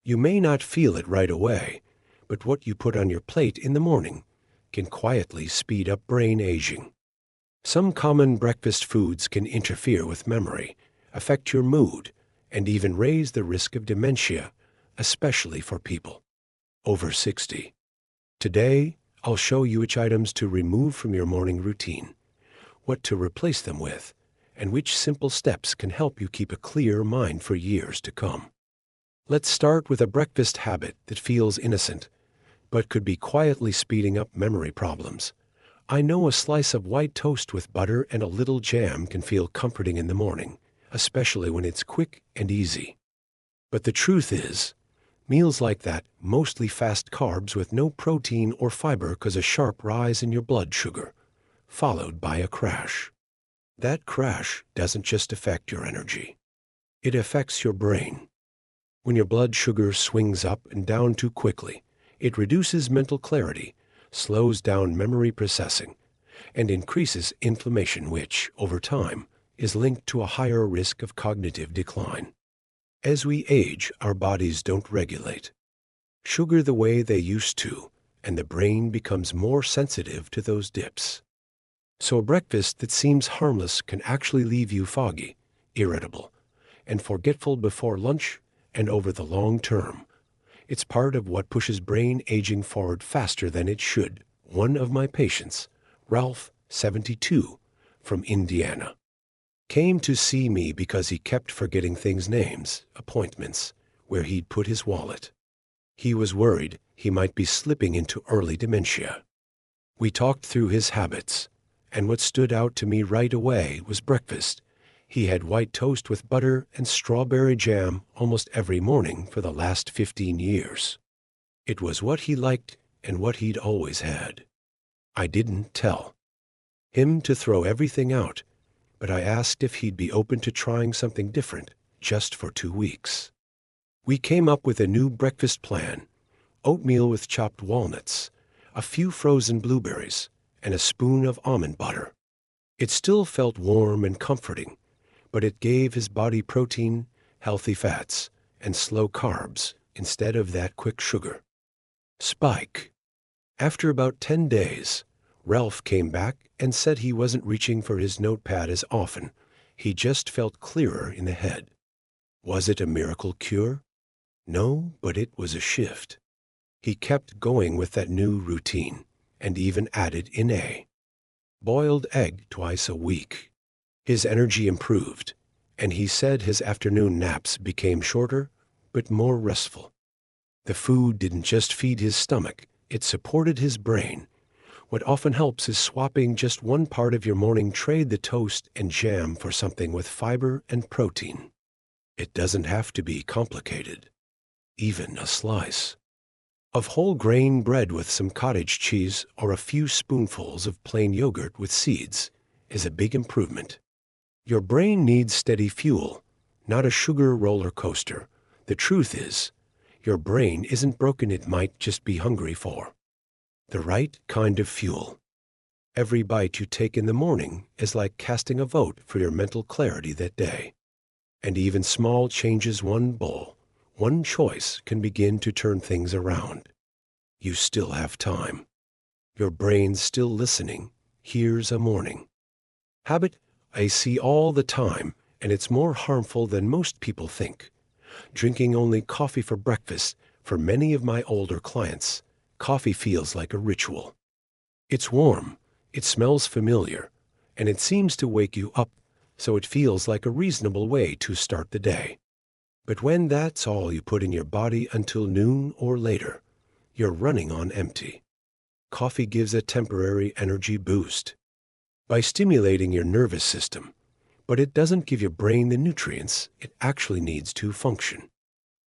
You may not feel it right away, but what you put on your plate in the morning can quietly speed up brain aging. Some common breakfast foods can interfere with memory, affect your mood, and even raise the risk of dementia, especially for people over 60. Today, I'll show you which items to remove from your morning routine, what to replace them with, and which simple steps can help you keep a clear mind for years to come. Let's start with a breakfast habit that feels innocent, but could be quietly speeding up memory problems. I know a slice of white toast with butter and a little jam can feel comforting in the morning, especially when it's quick and easy. But the truth is, meals like that, mostly fast carbs with no protein or fiber, cause a sharp rise in your blood sugar, followed by a crash. That crash doesn't just affect your energy. It affects your brain. When your blood sugar swings up and down too quickly, it reduces mental clarity, slows down memory processing, and increases inflammation, which, over time, is linked to a higher risk of cognitive decline. As we age, our bodies don't regulate sugar the way they used to, and the brain becomes more sensitive to those dips. So a breakfast that seems harmless can actually leave you foggy, irritable, and forgetful before lunch and over the long term. It's part of what pushes brain aging forward faster than it should. One of my patients, Ralph, 72, from Indiana, came to see me because he kept forgetting things, names, appointments, where he'd put his wallet. He was worried he might be slipping into early dementia. We talked through his habits, and what stood out to me right away was breakfast. He had white toast with butter and strawberry jam almost every morning for the last 15 years. It was what he liked and what he'd always had. I didn't tell him to throw everything out, but I asked if he'd be open to trying something different just for 2 weeks. We came up with a new breakfast plan: oatmeal with chopped walnuts, a few frozen blueberries, and a spoon of almond butter. It still felt warm and comforting, but it gave his body protein, healthy fats, and slow carbs instead of that quick sugar spike. After about 10 days, Ralph came back and said he wasn't reaching for his notepad as often. He just felt clearer in the head. Was it a miracle cure? No, but it was a shift. He kept going with that new routine and even added in a boiled egg twice a week. His energy improved, and he said his afternoon naps became shorter but more restful. The food didn't just feed his stomach, it supported his brain. What often helps is swapping just one part of your morning. Trade the toast and jam for something with fiber and protein. It doesn't have to be complicated. Even a slice of whole grain bread with some cottage cheese or a few spoonfuls of plain yogurt with seeds is a big improvement. Your brain needs steady fuel, not a sugar roller coaster. The truth is, your brain isn't broken, it might just be hungry for the right kind of fuel. Every bite you take in the morning is like casting a vote for your mental clarity that day. And even small changes, one bowl, one choice, can begin to turn things around. You still have time. Your brain's still listening. Here's a morning habit I see all the time, and it's more harmful than most people think. Drinking only coffee for breakfast. For many of my older clients, coffee feels like a ritual. It's warm, it smells familiar, and it seems to wake you up, so it feels like a reasonable way to start the day. But when that's all you put in your body until noon or later, you're running on empty. Coffee gives a temporary energy boost by stimulating your nervous system, but it doesn't give your brain the nutrients it actually needs to function.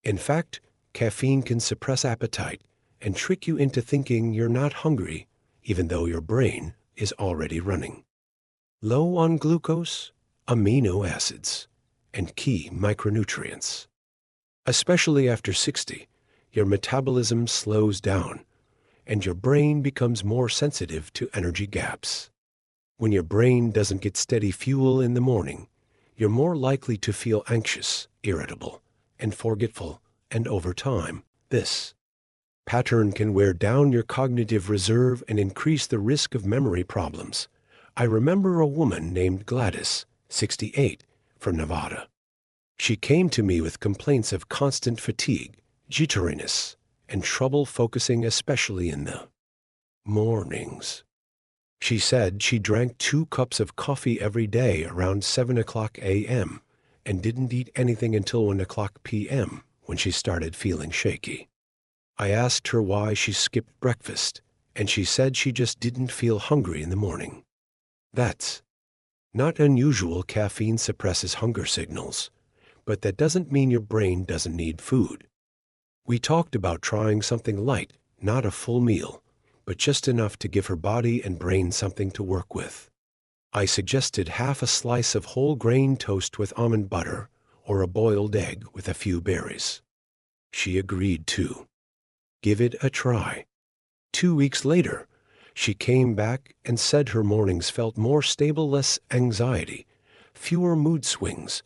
In fact, caffeine can suppress appetite and trick you into thinking you're not hungry, even though your brain is already running low on glucose, amino acids, and key micronutrients. Especially after 60, your metabolism slows down, and your brain becomes more sensitive to energy gaps. When your brain doesn't get steady fuel in the morning, you're more likely to feel anxious, irritable, and forgetful and over time, this pattern can wear down your cognitive reserve and increase the risk of memory problems. I remember a woman named Gladys, 68, from Nevada. She came to me with complaints of constant fatigue, jitteriness, and trouble focusing, especially in the mornings. She said she drank 2 cups of coffee every day around 7 o'clock a.m. and didn't eat anything until 1 o'clock p.m. when she started feeling shaky. I asked her why she skipped breakfast, and she said she just didn't feel hungry in the morning. That's not unusual. Caffeine suppresses hunger signals, but that doesn't mean your brain doesn't need food. We talked about trying something light, not a full meal, but just enough to give her body and brain something to work with. I suggested half a slice of whole grain toast with almond butter or a boiled egg with a few berries. She agreed to give it a try. 2 weeks later, she came back and said her mornings felt more stable, less anxiety, fewer mood swings,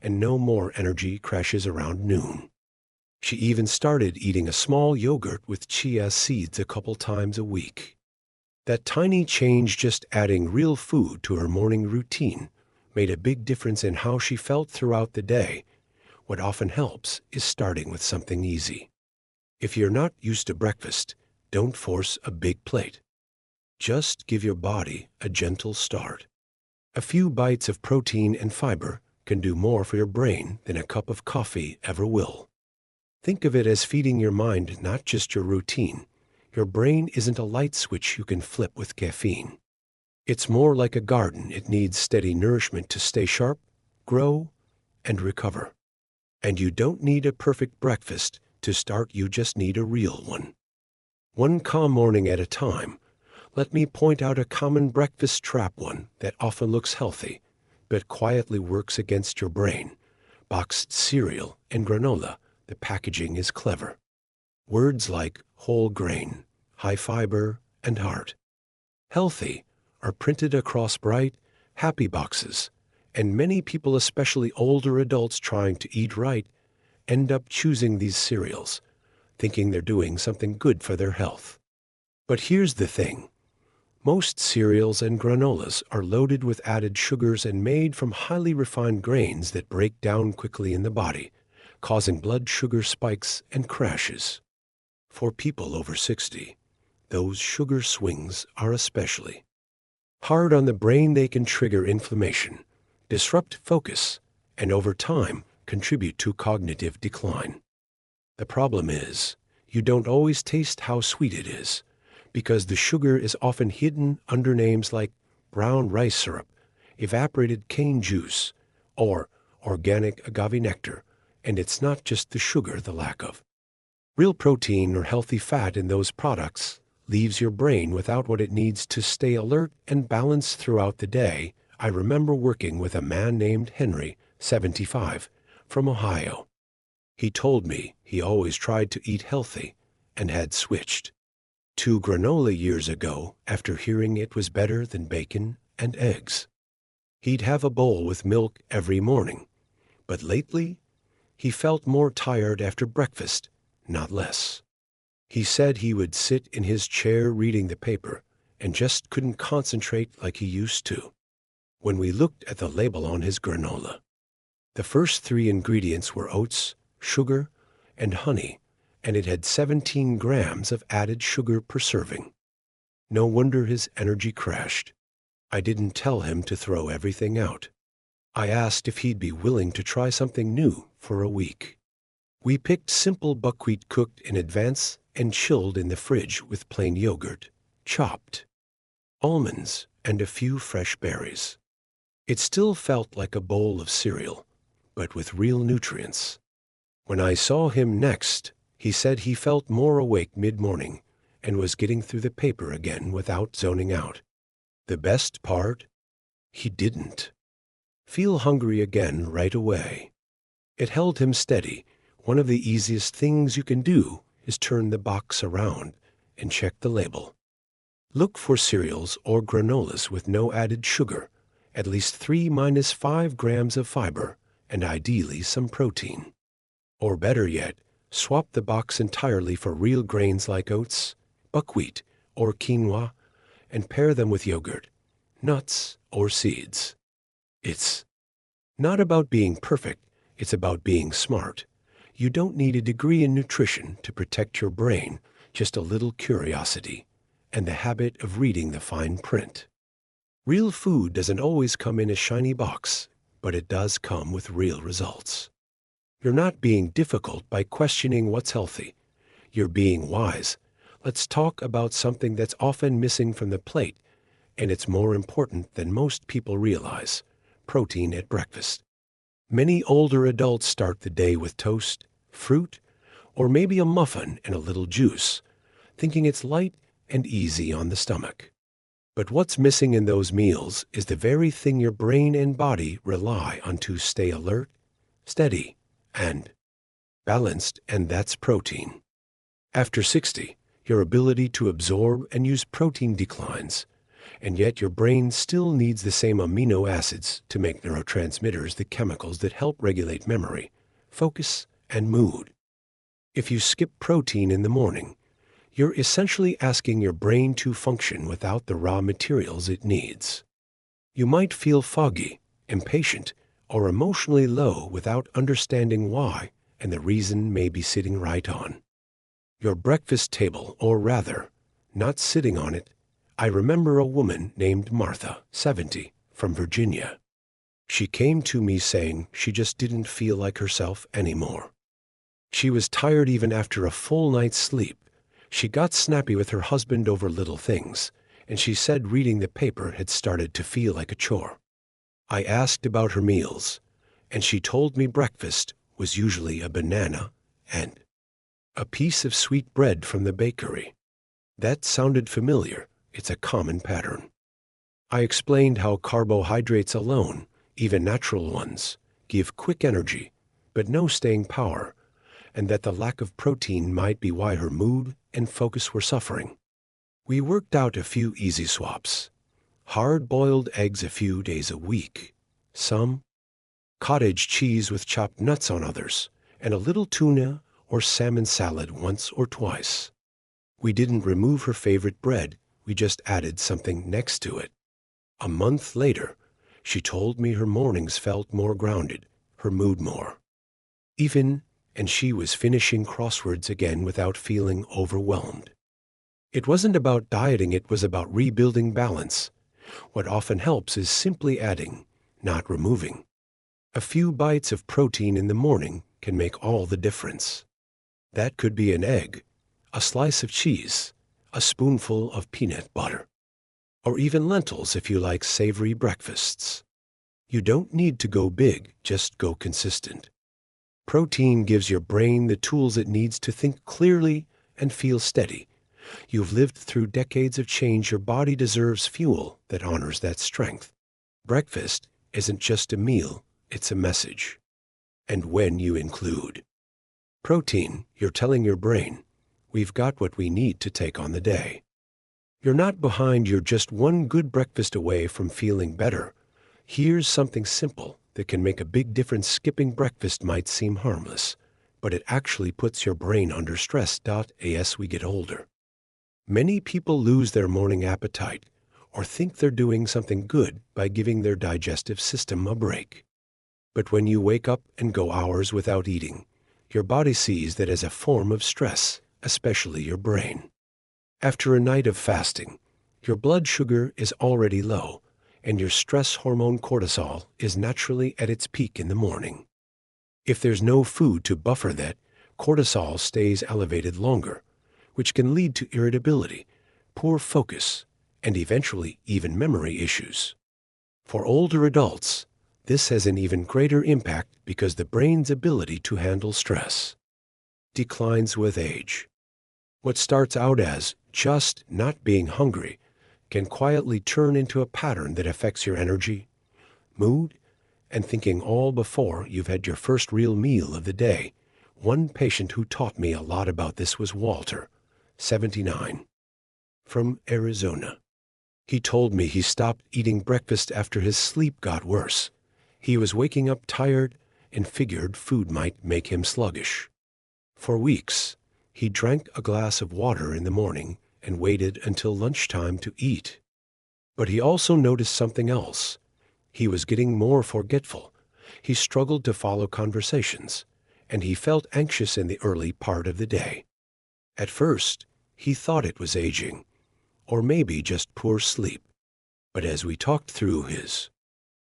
and no more energy crashes around noon. She even started eating a small yogurt with chia seeds a couple times a week. That tiny change, just adding real food to her morning routine, made a big difference in how she felt throughout the day. What often helps is starting with something easy. If you're not used to breakfast, don't force a big plate. Just give your body a gentle start. A few bites of protein and fiber can do more for your brain than a cup of coffee ever will. Think of it as feeding your mind, not just your routine. Your brain isn't a light switch you can flip with caffeine. It's more like a garden. It needs steady nourishment to stay sharp, grow, and recover. And you don't need a perfect breakfast to start, you just need a real one. One calm morning at a time. Let me point out a common breakfast trap, one that often looks healthy, but quietly works against your brain. Boxed cereal and granola. The packaging is clever. Words like whole grain, high fiber, and heart healthy are printed across bright, happy boxes, and many people, especially older adults trying to eat right, end up choosing these cereals, thinking they're doing something good for their health. But here's the thing. Most cereals and granolas are loaded with added sugars and made from highly refined grains that break down quickly in the body, causing blood sugar spikes and crashes. For people over 60, those sugar swings are especially hard on the brain. They can trigger inflammation, disrupt focus, and over time contribute to cognitive decline. The problem is, you don't always taste how sweet it is, because the sugar is often hidden under names like brown rice syrup, evaporated cane juice, or organic agave nectar. And it's not just the sugar, the lack of real protein or healthy fat in those products leaves your brain without what it needs to stay alert and balanced throughout the day. I remember working with a man named Henry, 75, from Ohio. He told me he always tried to eat healthy and had switched to granola years ago after hearing it was better than bacon and eggs. He'd have a bowl with milk every morning, but lately he felt more tired after breakfast, not less. He said he would sit in his chair reading the paper and just couldn't concentrate like he used to. When we looked at the label on his granola, the first 3 ingredients were oats, sugar, and honey, and it had 17 grams of added sugar per serving. No wonder his energy crashed. I didn't tell him to throw everything out. I asked if he'd be willing to try something new for a week. We picked simple buckwheat cooked in advance and chilled in the fridge with plain yogurt, chopped almonds, and a few fresh berries. It still felt like a bowl of cereal, but with real nutrients. When I saw him next, he said he felt more awake mid-morning and was getting through the paper again without zoning out. The best part? He didn't feel hungry again right away. It held him steady. One of the easiest things you can do is turn the box around and check the label. Look for cereals or granolas with no added sugar, at least 3 - 5 grams of fiber, and ideally some protein. Or better yet, Swap the box entirely for real grains like oats, buckwheat, or quinoa, and pair them with yogurt, nuts, or seeds. It's not about being perfect, it's about being smart. You don't need a degree in nutrition to protect your brain, just a little curiosity and the habit of reading the fine print. Real food doesn't always come in a shiny box, but it does come with real results. You're not being difficult by questioning what's healthy. You're being wise. Let's talk about something that's often missing from the plate, and it's more important than most people realize: protein at breakfast. Many older adults start the day with toast, fruit, or maybe a muffin and a little juice, thinking it's light and easy on the stomach. But what's missing in those meals is the very thing your brain and body rely on to stay alert, steady, and balanced, and that's protein. After 60, your ability to absorb and use protein declines, and yet your brain still needs the same amino acids to make neurotransmitters, the chemicals that help regulate memory, focus, and mood. If you skip protein in the morning, you're essentially asking your brain to function without the raw materials it needs. You might feel foggy, impatient, or emotionally low without understanding why, and the reason may be sitting right on your breakfast table, or rather, not sitting on it. I remember a woman named Martha, 70, from Virginia. She came to me saying she just didn't feel like herself anymore. She was tired even after a full night's sleep. She got snappy with her husband over little things, and she said reading the paper had started to feel like a chore. I asked about her meals, and she told me breakfast was usually a banana and a piece of sweet bread from the bakery. That sounded familiar. It's a common pattern. I explained how carbohydrates alone, even natural ones, give quick energy, but no staying power, and that the lack of protein might be why her mood and focus were suffering. We worked out a few easy swaps: hard-boiled eggs a few days a week, some cottage cheese with chopped nuts on others, and a little tuna or salmon salad once or twice. We didn't remove her favorite bread, we just added something next to it. A month later, she told me her mornings felt more grounded, her mood more even, and she was finishing crosswords again without feeling overwhelmed. It wasn't about dieting, it was about rebuilding balance. What often helps is simply adding, not removing. A few bites of protein in the morning can make all the difference. That could be an egg, a slice of cheese, a spoonful of peanut butter, or even lentils if you like savory breakfasts. You don't need to go big, just go consistent. Protein gives your brain the tools it needs to think clearly and feel steady. You've lived through decades of change. Your body deserves fuel that honors that strength. Breakfast isn't just a meal, it's a message. And when you include protein, you're telling your brain, we've got what we need to take on the day. You're not behind, you're just one good breakfast away from feeling better. Here's something simple that can make a big difference. Skipping breakfast might seem harmless, but it actually puts your brain under stress. As we get older, many people lose their morning appetite or think they're doing something good by giving their digestive system a break. But when you wake up and go hours without eating, your body sees that as a form of stress, especially your brain. After a night of fasting, your blood sugar is already low, and your stress hormone cortisol is naturally at its peak in the morning. If there's no food to buffer that, cortisol stays elevated longer, which can lead to irritability, poor focus, and eventually even memory issues. For older adults, this has an even greater impact because the brain's ability to handle stress declines with age. What starts out as just not being hungry can quietly turn into a pattern that affects your energy, mood, and thinking all before you've had your first real meal of the day. One patient who taught me a lot about this was Walter, 79, from Arizona. He told me he stopped eating breakfast after his sleep got worse. He was waking up tired and figured food might make him sluggish. For weeks, he drank a glass of water in the morning and waited until lunchtime to eat. But he also noticed something else. He was getting more forgetful. He struggled to follow conversations, and he felt anxious in the early part of the day. At first, he thought it was aging, or maybe just poor sleep. But as we talked through his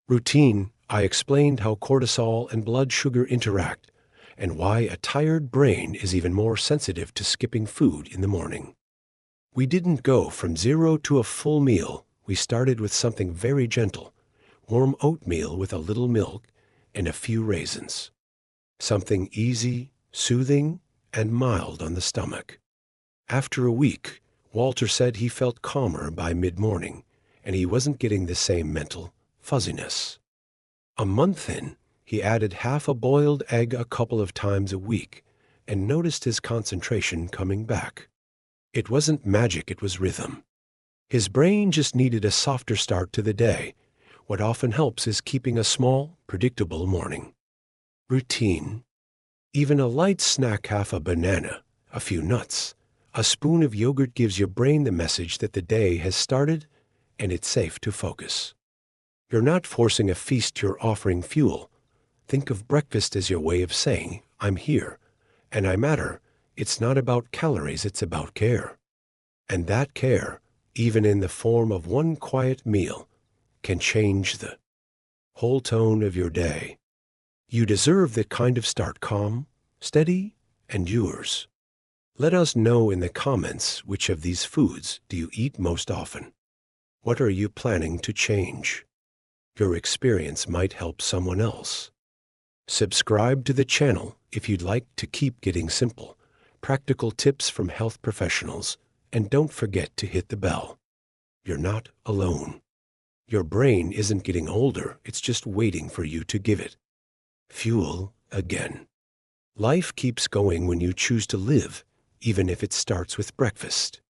routine, I explained how cortisol and blood sugar interact, and why a tired brain is even more sensitive to skipping food in the morning. We didn't go from 0 to a full meal. We started with something very gentle, warm oatmeal with a little milk and a few raisins. Something easy, soothing, and mild on the stomach. After a week, Walter said he felt calmer by mid-morning, and he wasn't getting the same mental fuzziness. A month in, he added half a boiled egg a couple of times a week and noticed his concentration coming back. It wasn't magic, it was rhythm. His brain just needed a softer start to the day. What often helps is keeping a small, predictable morning routine. Even a light snack, half a banana, a few nuts, a spoon of yogurt gives your brain the message that the day has started and it's safe to focus. You're not forcing a feast, you're offering fuel. Think of breakfast as your way of saying, I'm here, and I matter. It's not about calories, it's about care. And that care, even in the form of one quiet meal, can change the whole tone of your day. You deserve that kind of start, calm, steady, and yours. Let us know in the comments, which of these foods do you eat most often? What are you planning to change? Your experience might help someone else. Subscribe to the channel if you'd like to keep getting simple, practical tips from health professionals, and don't forget to hit the bell. You're not alone. Your brain isn't getting older, it's just waiting for you to give it fuel again. Life keeps going when you choose to live, even if it starts with breakfast.